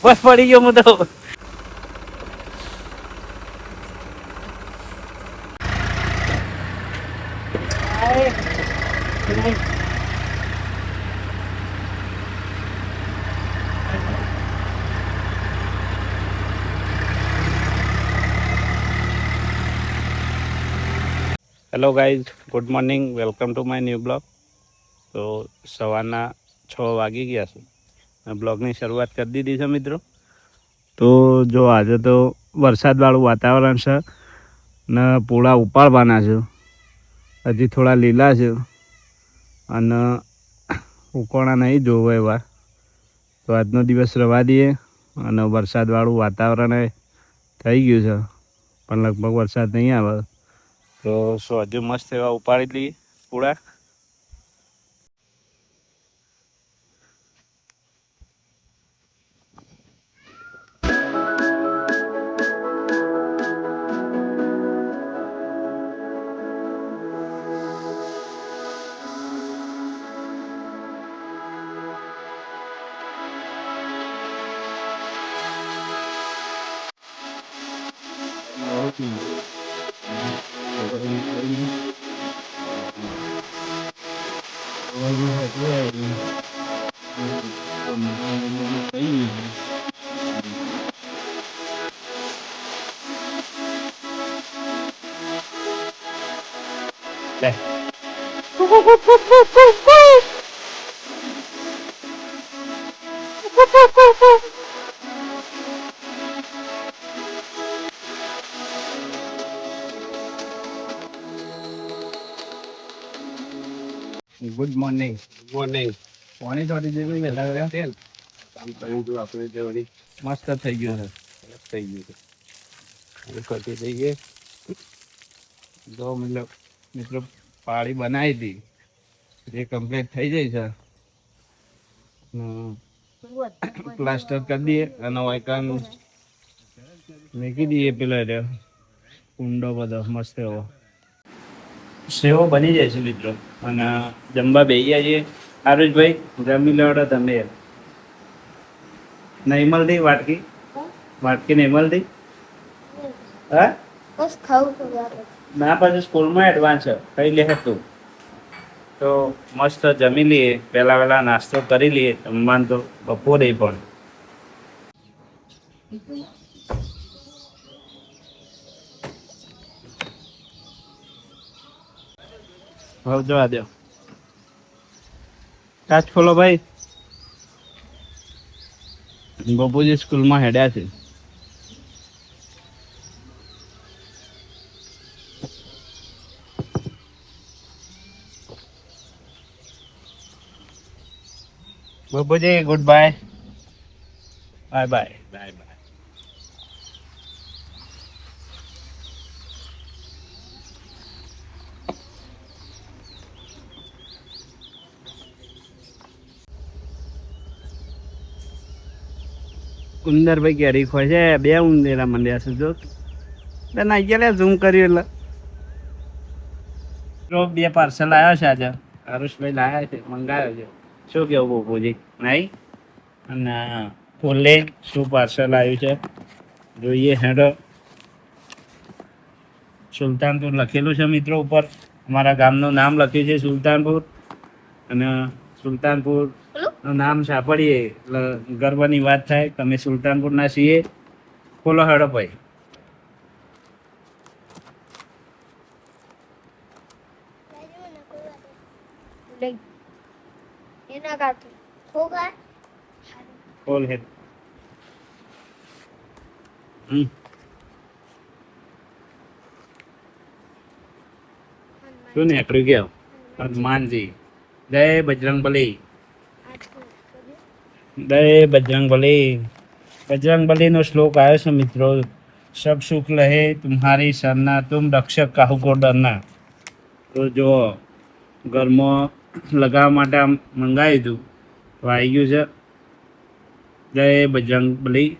બસ પડી ગયો હું તો. Hello guys, good morning, welcome to my new blog. તો સવારના 6 વાગી ગયા છે. બ્લોગની શરૂઆત કરી દીધી છે મિત્રો. તો જો આજે તો વરસાદવાળું વાતાવરણ છે ને પૂળા ઉપાડવાના છે. હજી થોડા લીલા છે અને ઉકોણા નહીં જોવો એવા. તો આજનો દિવસ રવા દઈએ અને વરસાદવાળું વાતાવરણ થઈ ગયું છે પણ લગભગ વરસાદ નહીં આવે. તો હજુ મસ્ત એવા ઉપાડી લઈએ પૂળા. Good morning. મોર્નિંગ. પાણી ચોટી જેવી વહેલા વહેલા તેલ કામ કર્યું હતું આપણે જે વળી મસ્ત થઈ ગયું છે. થઈ ગયું છે ચોટી જઈએ. જો મતલબ મિત્રો પાળી બનાવી હતી જે કમ્પ્લીટ થઈ જાય છે. પ્લાસ્ટર કરી દઈએ અને વાયકાન મૂકી દઈએ. પેલા રહ્યો કુંડો બધો મસ્ત એવો સેવો બની જાય છે મિત્રો. અને જમવા બેસી જઈએ. આરુષભાઈ જમી લેવડો તમે. નહીં મળતી વાટકી? વાટકી નહીં મળતી? હા ના, પછી સ્કૂલમાં એડવાન્સ કઈ લે તું. તો મસ્ત જમી લઈએ. પહેલા વહેલા નાસ્તો કરી લઈએ. જમવાનું તો બપોરે પણ. હવે જવા દો. કાચ ખોલો ભાઈ. બપુજી સ્કૂલમાં હેડ્યા છે. Bapuji good bye. Bye bye bye bye. ઉંદરભાઈ કેરી ખોય છે. બે ઉંદેરા મંડ્યા છે જો. ના ગયા ઝૂમ કર્યું એટલે બે પાર્સલ આવ્યો છે આજે. હરુષભાઈ લાવ્યા છે, મંગાવ્યો છે. શું કેવું બપુજી? નહીં અને ફૂલે શું પાર્સલ આવ્યું છે જોઈએ. હેડો. સુલતાનપુર લખેલું છે મિત્રો ઉપર. અમારા ગામનું નામ લખ્યું છે સુલતાનપુર. અને સુલતાનપુર નામ સાંભળીએ એટલે ગર્વની વાત થાય. તમે સુલતાનપુરના છીએ. ખોલો હેડો ભાઈ. ખોલ હેડ. શું નીકળ્યું કેવું? હનુમાનજી. જય બજરંગબલી. જય બજરંગબલી. બજરંગબલીનો શ્લોક આવ્યો છે મિત્રો. સબ સુખ લહે તુમ્હારી શરના, તુમ રક્ષક કાહુ કો ડરના. તો જો ઘરમાં લગાવવા માટે આમ મંગાવ્યું હતું તો આવી ગયું છે. જય બજરંગબલી.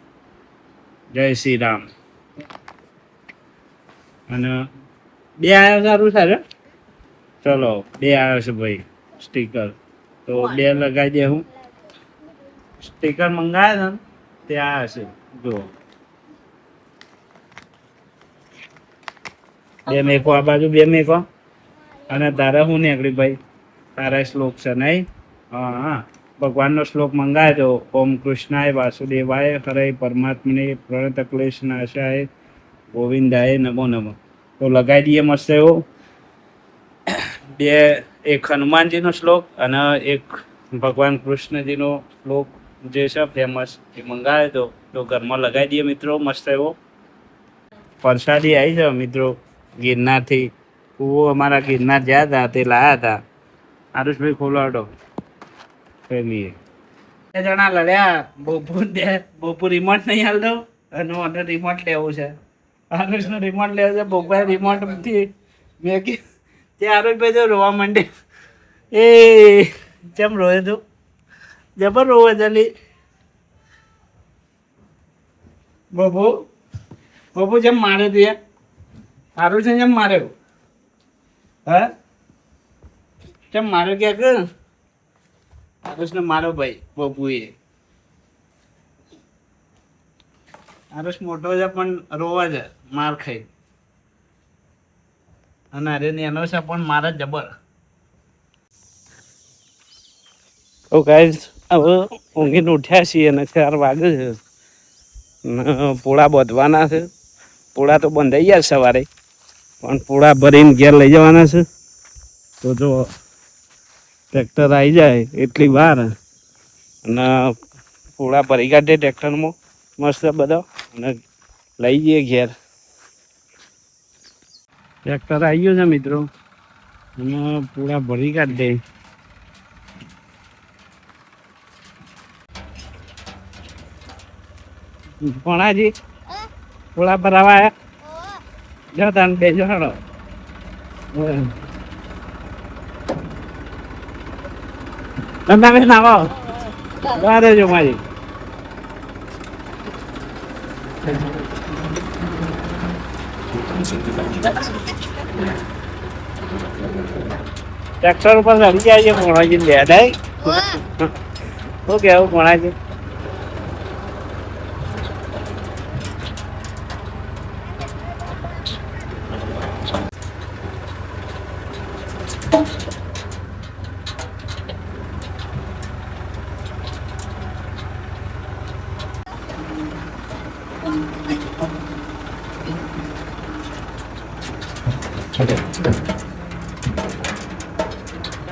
જય શ્રી રામ. અને બે આવ્યો સારું સારું ચલો બે આવ્યો છે ભાઈ સ્ટીકર તો બે લગાવી દે હું સ્ટીકર મંગાવ્યા ને તે આવ્યા છે જો બે મેકો આ બાજુ બે મેકો અને તારે શું નીકળી ભાઈ તારા શ્લોક છે નહીં હા હા ભગવાનનો શ્લોક મંગાવ્યો તો ઓમ કૃષ્ણાય વાસુદેવાય હરે પરમાત્મને પ્રણત ક્લેશ નાશાય ગોવિંદાય નમો નમો તો લગાવી દઈએ મસ્ત એવો બે એક હનુમાનજીનો શ્લોક અને એક ભગવાન કૃષ્ણજીનો શ્લોક જે છે ફેમસ એ મંગાવ્યો તો ઘરમાં લગાવી દઈએ મિત્રો મસ્ત એવો પ્રસાદી આવી છે મિત્રો ગિરનારથી કૂવો અમારા ગિરનાર ગયા હતા તે લાયા હતા આરુષભાઈ ખોલાવડો ફેમીએ બે જણા લડ્યા બપુ રિમોટ નહીં હાલતો અને મને રિમોટ લેવું છે આરુષનો રિમોટ લેવો છે બપુએ રિમોટથી મેં કે તે આરુષભાઈ તો રોવા માંડે એ કેમ રોવે તું જબર રોવે જલ્દી બપુ જેમ મારે તું યાર સારું છે જેમ માર્યો હા કેમ માર્યો ક્યાં કે આરુષને મારો ભાઈ બપુએ આરુષ મોટો છે પણ રોવા છે માર ખાઈ અને અરે એનો છે પણ મારે જબર તો ગાઈસ હવે ઊંઘીને ઉઠ્યા છીએ અને 4 વાગે છે પોળા બાંધવાના છે પોળા તો બંધાઈ ગયા સવારે પણ પોળા ભરીને ઘેર લઈ જવાના છે તો જો ટ્રેક્ટર આવી જાય એટલી વાર અને પોળા ભરી કાઢે ટ્રેક્ટરમાં મસ્ત બધા અને લઈ જઈએ ઘેર ટ્રેક્ટર આવી ગયું છે મિત્રો અને પોળા ભરી કાઢે કોણાજી પોળા ભરાવા આવ્યા જો તને બેજો હડો તમે નાવો બારે જો મારી ટ્રેક્ટર ઉપર ચડી જાય છે કોણાજી લે નહીં શું કેવું કોણાજી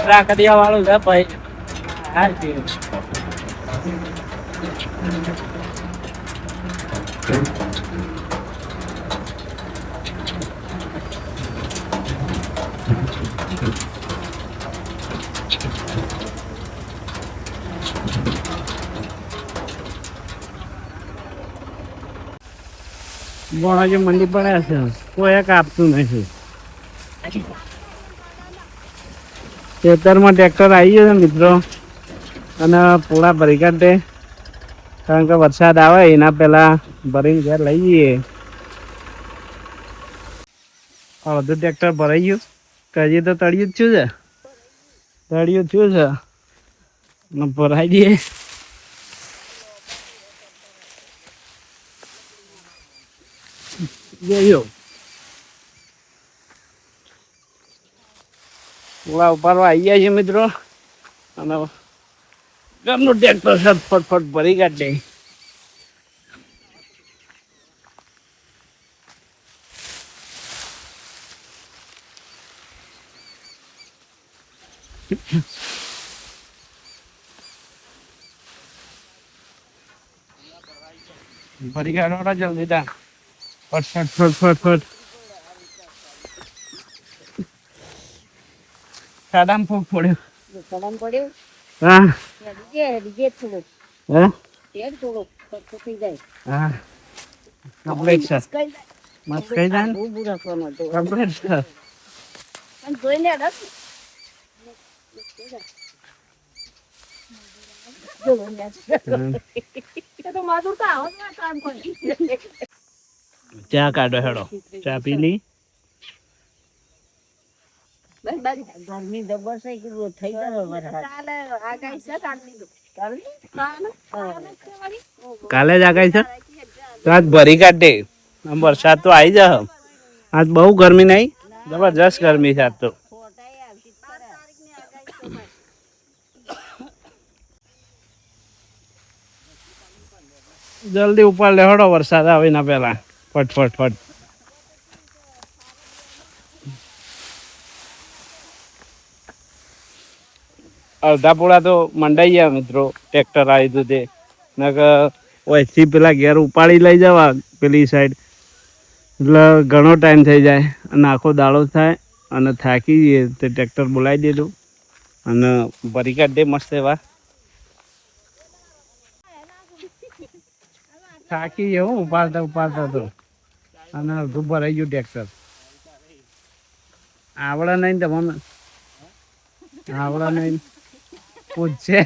રાખડિયા વાળું છે ભાઈ હા ગોળાજી મંડી પડ્યા છે કોઈ કાપતું નથી ખેતરમાં ટ્રેક્ટર આવી ગયો છે મિત્રો અને પોળા ભરી કાઢે કારણ કે વરસાદ આવે એના પહેલા ભરીને ઘેર લઈ જઈએ અડધું ટ્રેક્ટર ભરાઈ ગયું હજી તો તળિયું જ થયું છે અને ભરાઈ દઈએ જોયો પોળા ઉપાડવા આવી ગયા છે મિત્રો અને ઘરનું ટ્રેક્ટર ફટફટ ભરી કાઢે ભરી કાઢો જલ્દી તા ફટ સાડામ ફોક પડ્યો હા ડીજે થોડું હા તેલ થોડું થઈ જાય હા કમ્પ્લીટ છે મસ્ત કઈ જાય બહુ બુરા કરવાનો તો કમ્પ્લીટ છે પણ જોઈને રસ તો માધુર કા આવો કામ કરી ચા કાઢો હેડો ચા પી લી ગરમી જબર છે કે રોજ થઈ ગયો કાલે જ આગાઈ છે તો આજ ભરી કાઢે આમ વરસાદ તો આવી જા આજ બહુ ગરમી નહીં જબરજસ્ત ગરમી છે આજ તો જલ્દી ઉપર લેવડો વરસાદ આવે ના પેલા ફટ અડધા પોળા તો મંડાઈ ગયા મિત્રો ટ્રેક્ટર આવી હતું તે ઓયથી પેલા ઘેર ઉપાડી લઈ જવા પેલી સાઈડ એટલે ઘણો ટાઈમ થઈ જાય અને આખો દાડો થાય અને થાકી જઈએ તે ટ્રેક્ટર બોલાવી દીધું અને ભરી કાઢે મસ્ત એવા થાકી ગયો હું ઉપાડતા તો અને અડધું ભરાઈ ગયું ટ્રેક્ટર આવડે નહીં તમને આવડે નહીં પૂછશે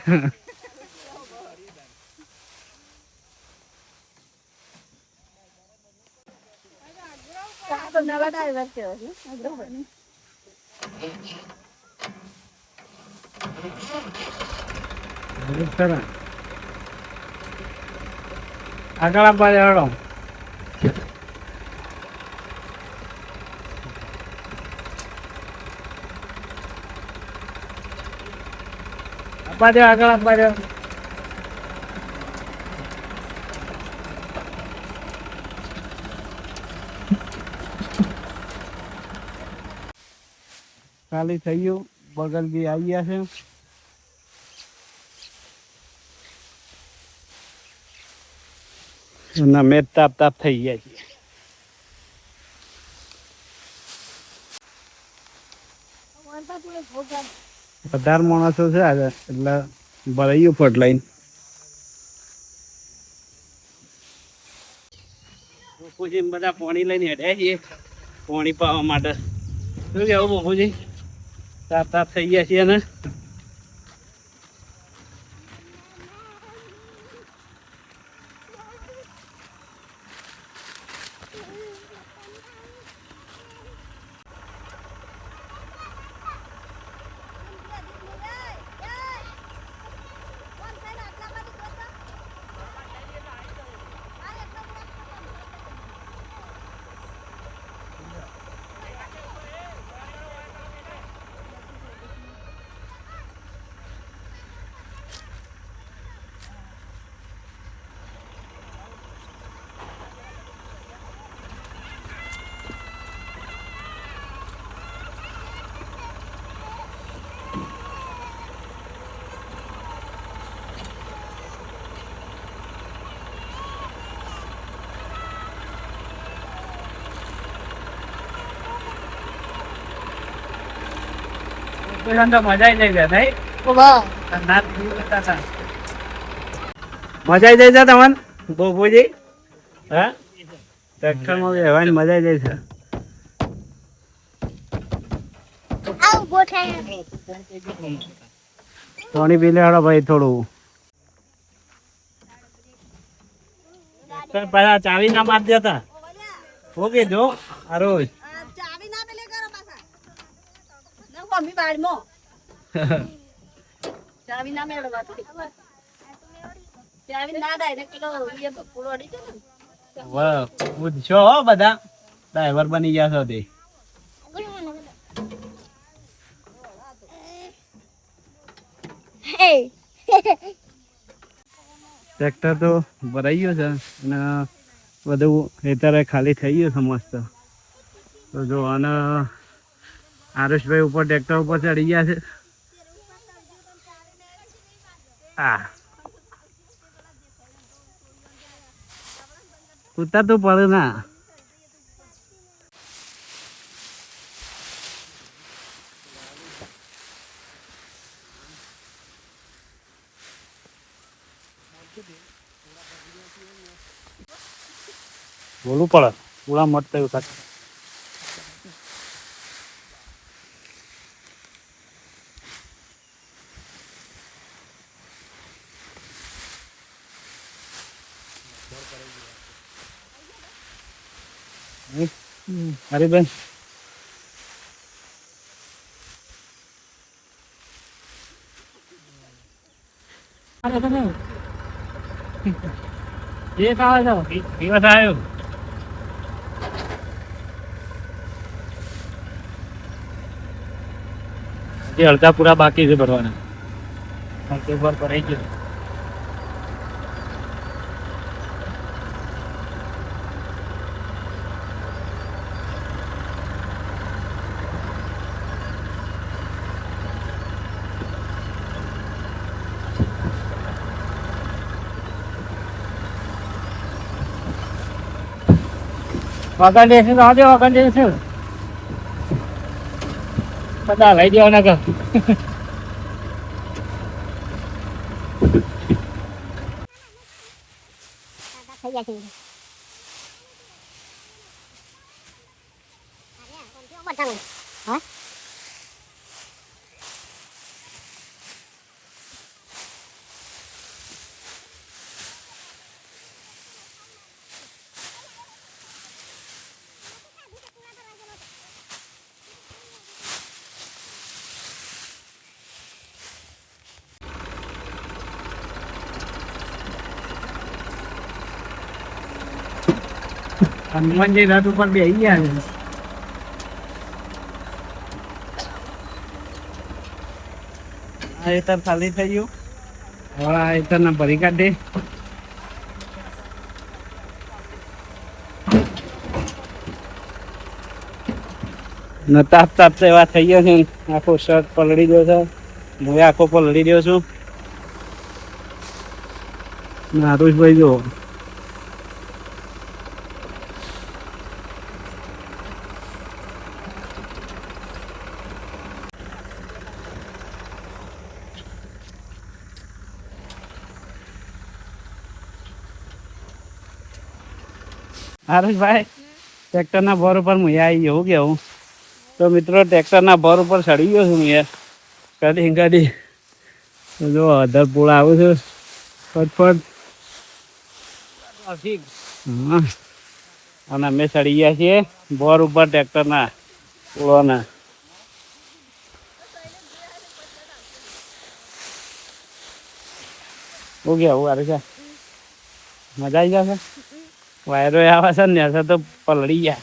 આગળ આપવા જવાડો આપવા દો આગળ આપવા દો ખાલી થઈ ગયું બગલજી આવી ગયા છે ના મેં તાપ થઈ ગયા છે વધારે માણસો છે આજે એટલે ભરાઈ ગયું ફટ લઈને બાપુજી બધા પાણી લઈને હેડ્યા છીએ પાણી પાવા માટે શું કેવું બાપુજી તાપ થઈ ગયા છીએ ને મજા આવી જાય નહીં મજા આવી જાય છે તમને બાપુજી હા ટ્રેક્ટરમાં રહેવાની મજા આવી જાય છે પાણી પી લે ભાઈ થોડું પેલા ચાવી ના માર દેતા ઓકે જો આ રોજ મમ્મી બાળમાં ચાવી ના મેળવા ચાવી ના દાય કિલો પૂરો અડી છે વાહ પૂછો હો બધા ડ્રાઈવર બની ગયા છો તે ટ્રેક્ટર તો ભરાઈ ગયો છે અને બધું અત્યારે ખાલી થઈ ગયું છે મસ્ત તો જો અને આરુષભાઈ ઉપર ટ્રેક્ટર ઉપર ચડી ગયા છે હા ઉતાર તો પડે ના બોલવું પડે પૂરા મત થયું સાથે હરીબેન દિવસ આવ્યો. હજી અડધા પૂરા બાકી છે ભરવાના. પર ભરાઈ ગયો. વાગણ દેશે તો આવજો. વાગણ દેશે બધા લઈ દેવાના કર. થઈ ગયા છે હા હનુમાનજી રથ ઉપર બેસી ગયા છે. આ એતર ખાલી થઈ ગયું. હવે આ એતર ને ભરી કાઢે. તાપ તાપ એવા થઈ ગયો છે. આખો શર્ટ પલળી ગયો છે. હું આખો પલળી રહ્યો છું. નારુષભાઈ જો હરેશભાઈ ટ્રેક્ટરના ભર ઉપર હું આવી ગયો કેવું. તો મિત્રો ટ્રેક્ટરના ભર ઉપર ચડી ગયો છું યાર. કદી કદી જો અધર પૂળ આવું છું ફટફટ. હા અને અમે ચડી ગયા છીએ ભર ઉપર ટ્રેક્ટરના પૂળોના. શું કેવું હરેશ? મજા આવી જશે. વાયરો આવે છે ને હશે તો પલળી ગયા.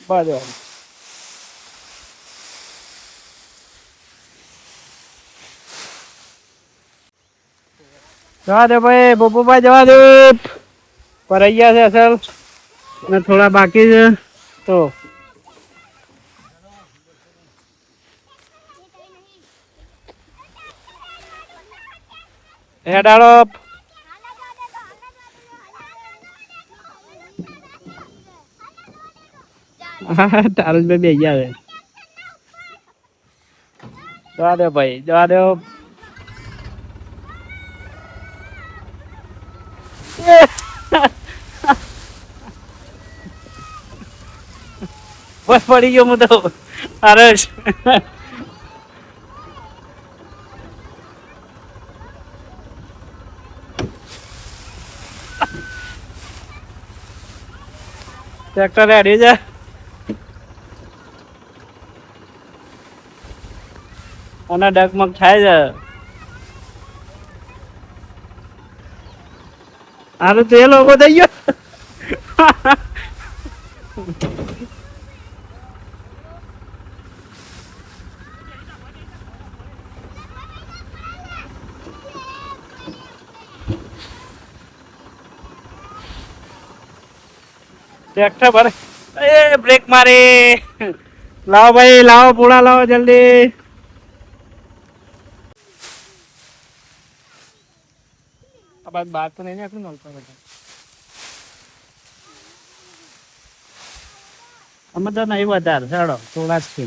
બરાબર. જવા દે ભાઈ, બપુભાઈ જવા દે. પર ગયા છે અસલ અને થોડા બાકી છે. તો હેડાળો તારુષભાઈ બે ગયા છે. જવા દે ભાઈ, જવા દે. બસ પડી ગયો હું તો. અરે ટ્રેક્ટર રેડી છે. અને ડગમગ થાય છે. આનું તો એ લોકો થઈ ગયો. ટ્રેક્ટર ભરે. એ બ્રેક મારી. લાવો ભાઈ, લાવો પૂળા લાવો જલ્દી. બાર તો નહીં નાખ્યું ને. અમે તો નહીં વધારે ચાલો થોડા જ છે.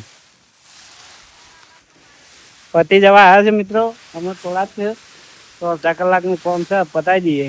પતિ જવા આવ્યા છે મિત્રો. અમે થોડા જ છે તો અડધા કલાકનું કામ છે, પતાવી દઈએ.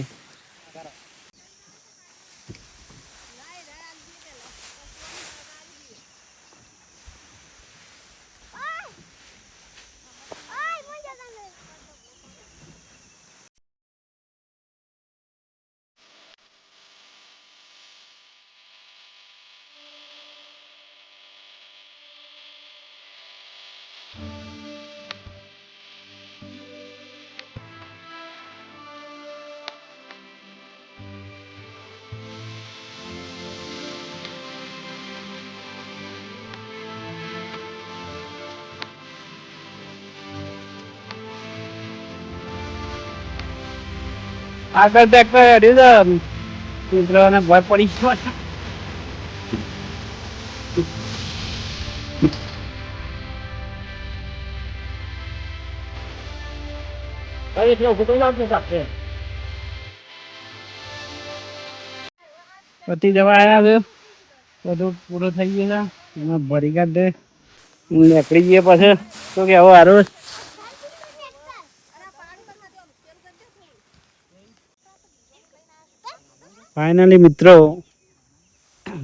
આગળ ટ્રેક્ટર હેડ્યું છે મિત્રોને ભય પડી ગયો છે. પતિ જવા આવ્યા છે બધું પૂરું થઈ ગયું છે એમાં ભરી કાઢ દે નીકળી જઈએ પછી તો કે હવે હારું ફાઇનલી મિત્રો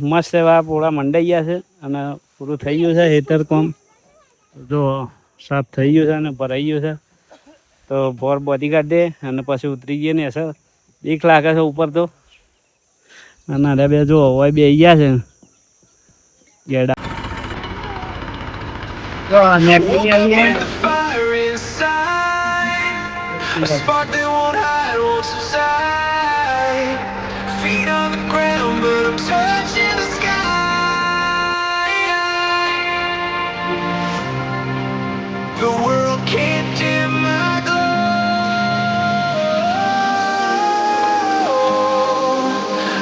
મસ્ત એવા પોળા મંડાઈ ગયા છે અને પૂરું થઈ ગયું છે હેતર કોમ જો સાફ થઈ ગયું છે અને ભરાઈ ગયું છે તો બોર બધી કાઢે અને પછી ઉતરી ગઈએ ને સર બીક લાગે છે ઉપર તો અને અરે બે જો હવે બે ગયા છે ગેડા તો નેકળી આવીએ Fire inside, a spark that won't hide, won't subside. Feet on the ground, but I'm touching the sky. The world can't dim my glow.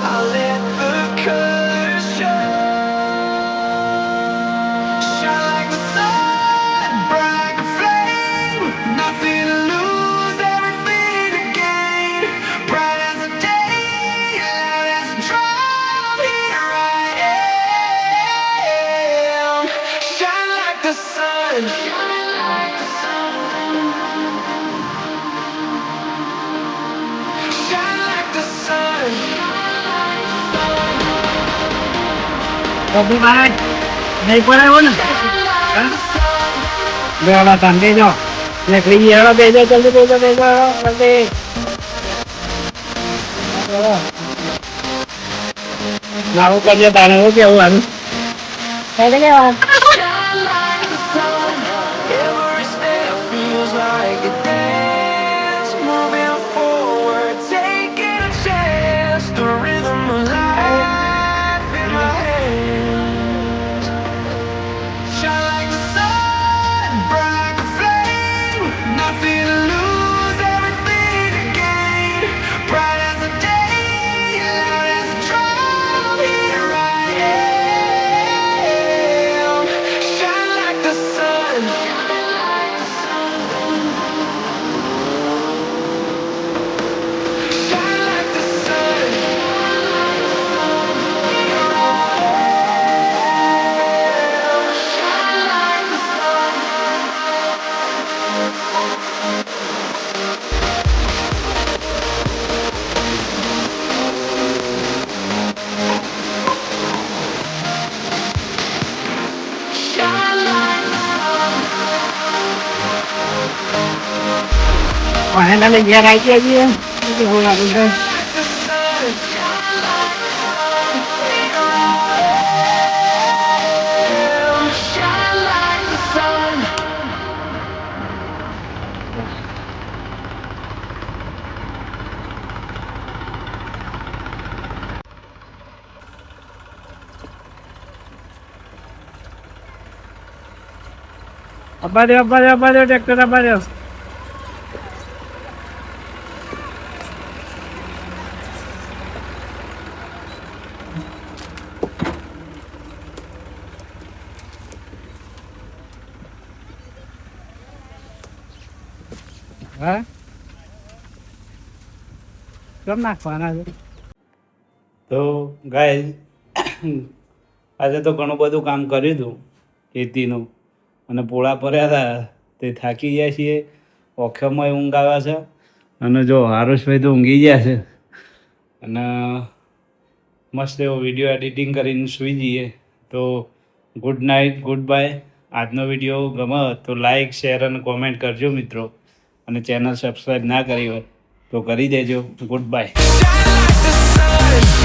I'll let the colors show. Shine like the sun, bright flame. Nothing to lose, everything to gain. Bright as the day, loud as the drum. Here I am. Shine like the sun. Shine like the sun. Shine like the sun. Raghubhai નહીં પડાવો ને બેડા ઠંડી જો નીકળી ગઈ હેડો બેજો જલ્દી બેજો બેજો જલ્દી નાવું કરજે તારે શું કેવું હારું Shine like the sun. Every step feels like a dance. Moving forward, taking a chance. The rhythm of life in my hands. Shine like the sun, bright flame. Nothing to lose, everything to gain. Bright as the day, loud as the drum. Here I am. Shine like the sun. Shine like the sun. Shine like the sun. Shine like the sun. Finally ઘેર આવી ગયા છીએ કેવું લાગે છે Like the sun. Shine like the sun. Shine like the sun. અબ્બા દે tractor અબ્બા દે હા કેમ નાખવાના છે તો ગાય આજે તો ઘણું બધું કામ કર્યું હતું ખેતીનું અને પોળા ભર્યા હતા તે થાકી ગયા છીએ ઓખેમાં ઊંઘ આવે છે અને જો હારુષભાઈ તો ઊંઘી ગયા છે અને મસ્ત એવો વિડીયો એડિટિંગ કરીને સૂઈ જઈએ તો ગુડ નાઇટ ગુડ બાય આજનો વિડીયો ગમે તો લાઈક શેર અને કોમેન્ટ કરજો મિત્રો અને ચેનલ સબસ્ક્રાઈબ ના કરી હોય તો કરી દેજો good bye Shine like the sun.